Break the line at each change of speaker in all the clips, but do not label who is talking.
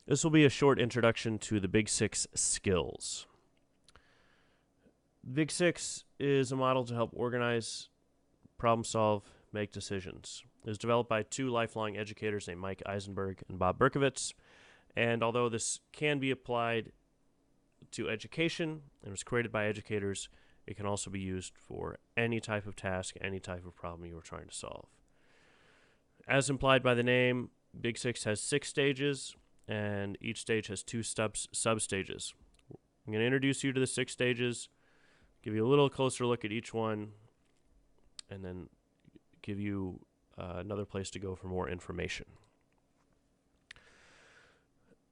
This will be a short introduction to the Big 6 skills. Big 6 is a model to help organize, problem solve, make decisions. It was developed by two lifelong educators named Mike Eisenberg and Bob Berkowitz. And although this can be applied to education and was created by educators, it can also be used for any type of task, any type of problem you are trying to solve. As implied by the name, Big 6 has 6 stages, and each stage has 2 sub-stages. I'm going to introduce you to the 6 stages, give you a little closer look at each one, and then give you another place to go for more information.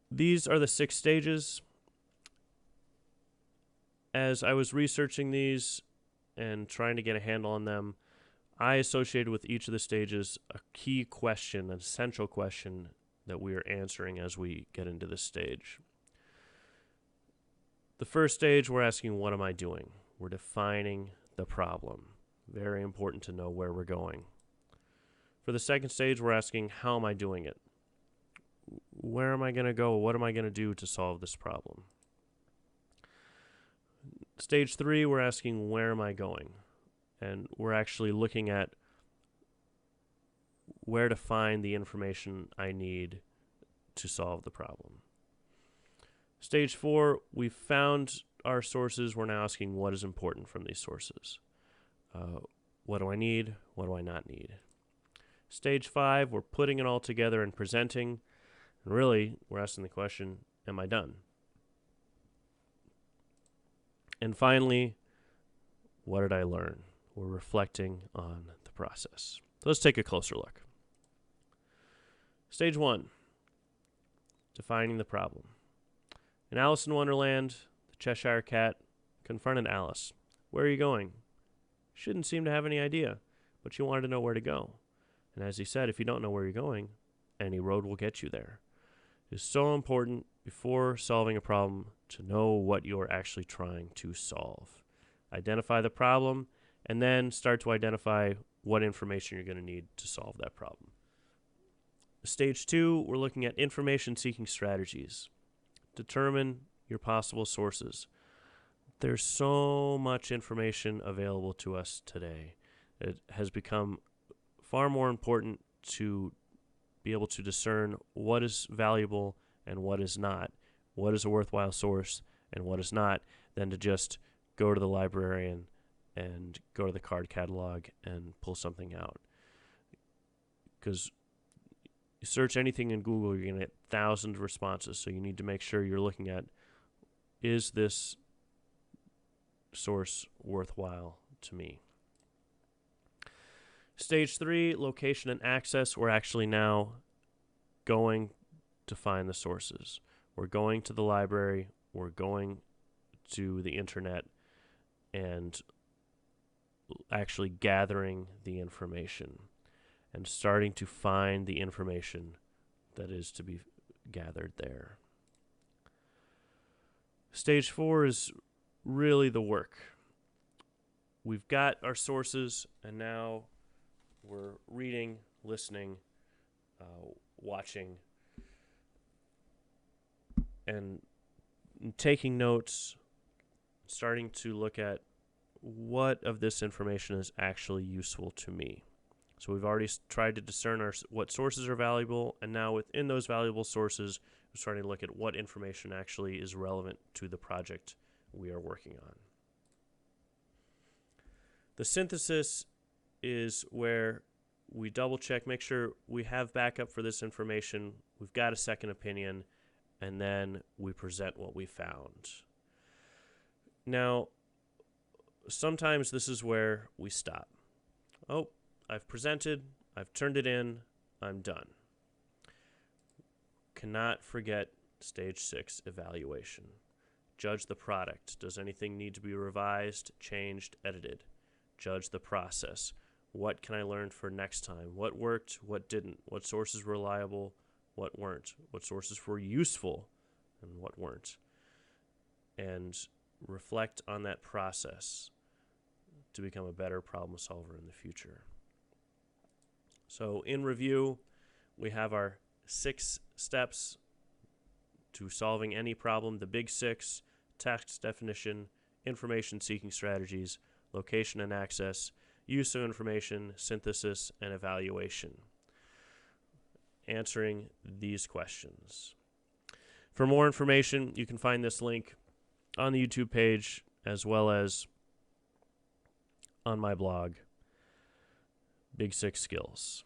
These are the 6 stages. As I was researching these and trying to get a handle on them, I associated with each of the stages a key question, an essential question that we are answering as we get into this stage. The first stage, we're asking, what am I doing? We're defining the problem. Very important to know where we're going. For the second stage, we're asking, how am I doing it? Where am I going to go? What am I going to do to solve this problem? Stage 3, we're asking, where am I going? And we're actually looking at where to find the information I need to solve the problem. Stage 4, we've found our sources. We're now asking what is important from these sources. What do I need? What do I not need? Stage 5, we're putting it all together and presenting. And really, we're asking the question, am I done? And finally, what did I learn? We're reflecting on the process. So let's take a closer look. Stage 1, defining the problem. In Alice in Wonderland, the Cheshire Cat confronted Alice. Where are you going? She didn't seem to have any idea, but she wanted to know where to go. And as he said, if you don't know where you're going, any road will get you there. It is so important before solving a problem to know what you're actually trying to solve. Identify the problem, and then start to identify what information you're going to need to solve that problem. Stage 2, we're looking at information-seeking strategies. Determine your possible sources. There's so much information available to us today. It has become far more important to be able to discern what is valuable and what is not, what is a worthwhile source and what is not, than to just go to the librarian and go to the card catalog and pull something out. Because you search anything in Google, you're going to get thousands of responses, so you need to make sure you're looking at, is this source worthwhile to me? Stage 3, location and access. We're actually now going to find the sources. We're going to the library, we're going to the internet, and actually gathering the information and starting to find the information that is to be gathered there. Stage 4 is really the work. We've got our sources, and now we're reading, listening, watching, and taking notes, starting to look at what of this information is actually useful to me. So we've already tried to discern what sources are valuable, and now within those valuable sources, we're starting to look at what information actually is relevant to the project we are working on. The synthesis is where we double check, make sure we have backup for this information, we've got a second opinion, and then we present what we found. Now, sometimes this is where we stop. Oh, I've presented, I've turned it in, I'm done. Cannot forget stage 6 evaluation. Judge the product. Does anything need to be revised, changed, edited? Judge the process. What can I learn for next time? What worked, what didn't? What sources were reliable, what weren't? What sources were useful and what weren't? And reflect on that process to become a better problem solver in the future. So in review, we have our 6 steps to solving any problem, the Big 6: text definition, information seeking strategies, location and access, use of information, synthesis, and evaluation. Answering these questions. For more information, you can find this link on the YouTube page as well as on my blog, Big 6 Skills.